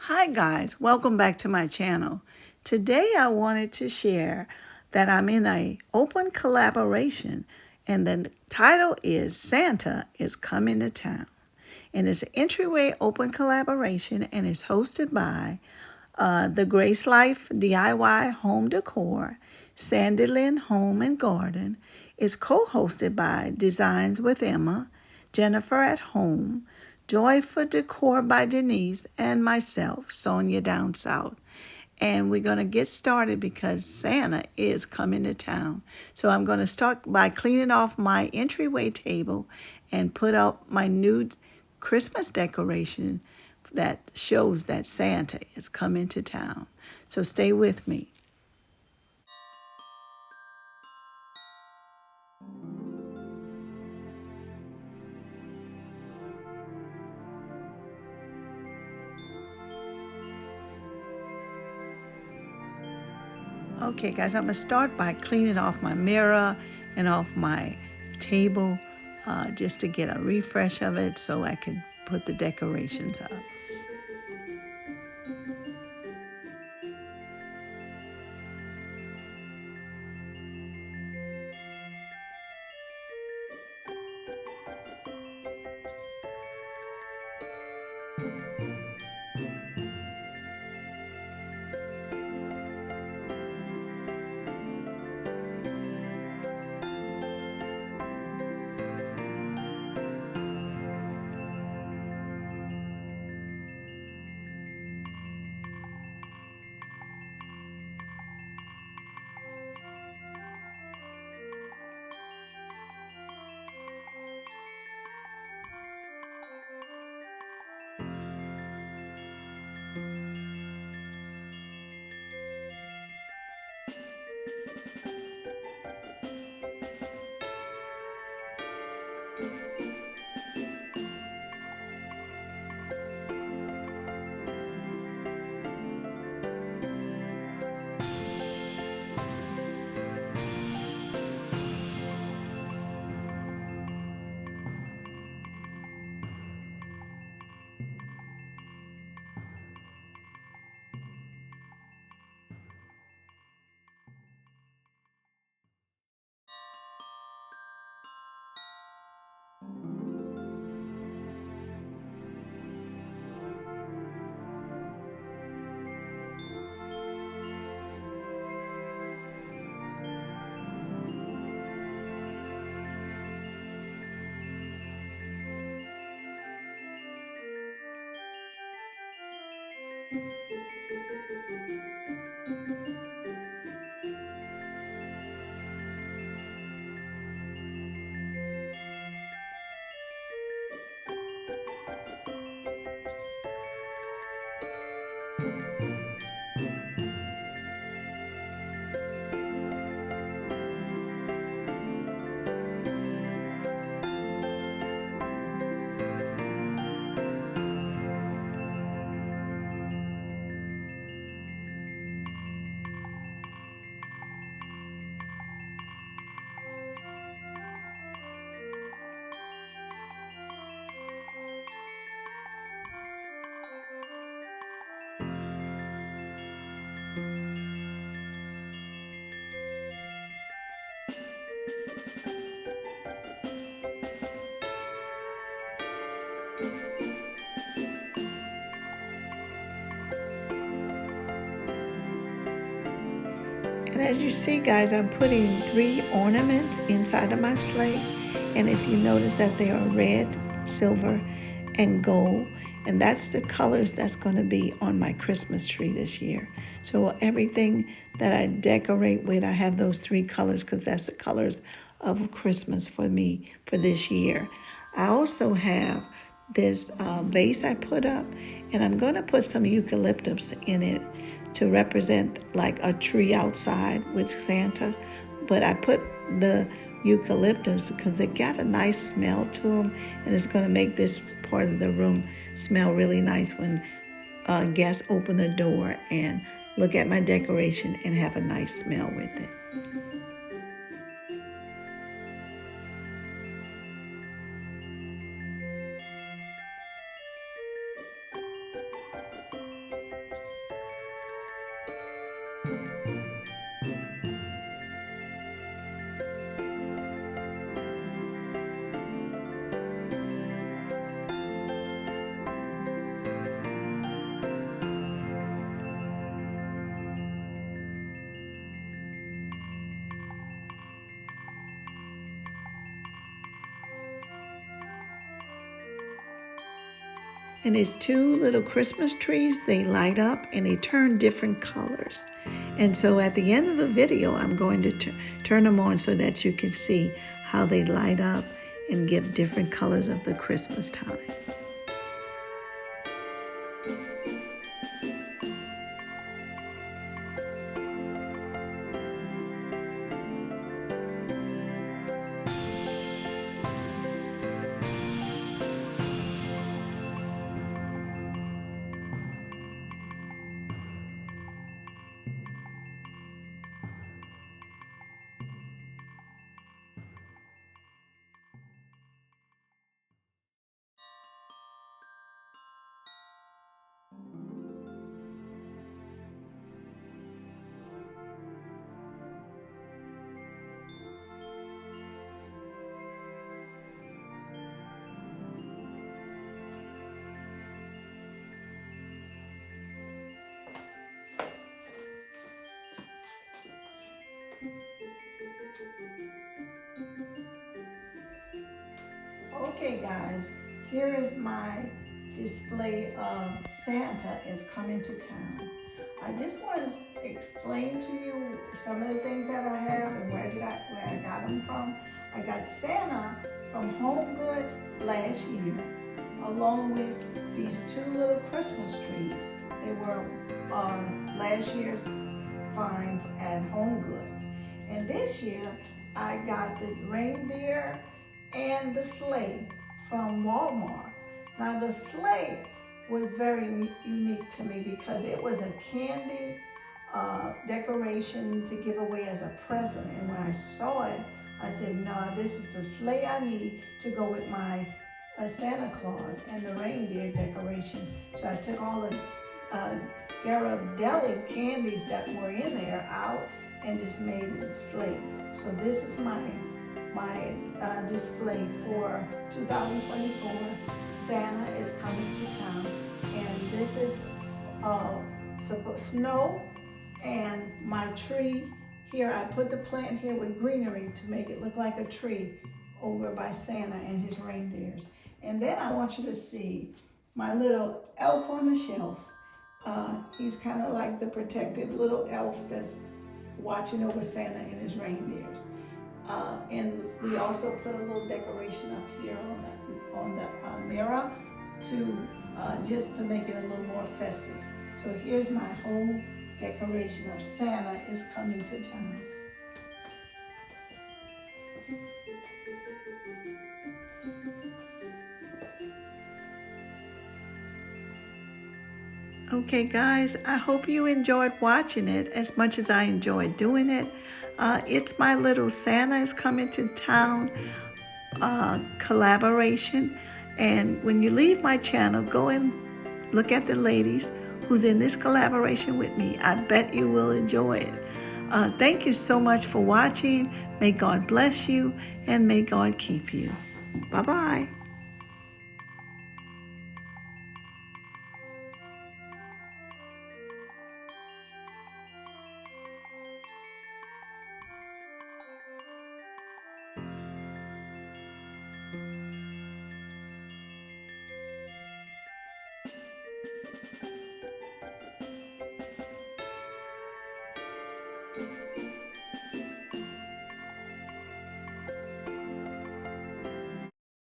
Hi guys, welcome back to my channel. Today I wanted to share that I'm in a open collaboration and the title is Santa is Coming to Town. And it's an entryway open collaboration and it's hosted by the Grace Life DIY Home Decor, Sandyland Home and Garden. It's co-hosted by Designs with Emma, Jennifer at Home, Joy for Decor by Denise, and myself, Soniadownsouth. And we're going to get started because Santa is coming to town. So I'm going to start by cleaning off my entryway table and put up my new Christmas decoration that shows that Santa is coming to town. So stay with me. Okay, guys, I'm going to start by cleaning off my mirror and off my table just to get a refresh of it so I can put the decorations up. And as you see, guys, I'm putting 3 ornaments inside of my sleigh. And if you notice that they are red, silver, and gold, and that's the colors that's going to be on my Christmas tree this year. So everything that I decorate with, I have those 3 colors because that's the colors of Christmas for me for this year. I also have this vase I put up, and I'm going to put some eucalyptus in it to represent like a tree outside with Santa. But I put the eucalyptus because they got a nice smell to them, and it's going to make this part of the room smell really nice when guests open the door and look at my decoration and have a nice smell with it. And there's two little Christmas trees. They light up and they turn different colors. And so at the end of the video, I'm going to turn them on so that you can see how they light up and give different colors of the Christmas time. Okay guys, here is my display of Santa is coming to town. I just want to explain to you some of the things that I have and where I got them from. I got Santa from Home Goods last year, along with these two little Christmas trees. They were last year's find at Home Goods. And this year, I got the reindeer and the sleigh from Walmart. Now the sleigh was very unique to me because it was a candy decoration to give away as a present. And when I saw it, I said, no, this is the sleigh I need to go with my Santa Claus and the reindeer decoration. So I took all the Ghirardelli candies that were in there out and just made it a sleigh. So this is my display for 2024. Santa is coming to town, and this is snow and my tree here. I put the plant here with greenery to make it look like a tree over by Santa and his reindeers. And then I want you to see my little elf on the shelf. He's kind of like the protective little elf that's watching over Santa and his reindeers. And we also put a little decoration up here on the mirror just to make it a little more festive. So here's my whole decoration of Santa is coming to town. Okay guys, I hope you enjoyed watching it as much as I enjoyed doing it. It's my little Santa is coming to town collaboration. And when you leave my channel, go and look at the ladies who's in this collaboration with me. I bet you will enjoy it. Thank you so much for watching. May God bless you and may God keep you. Bye-bye.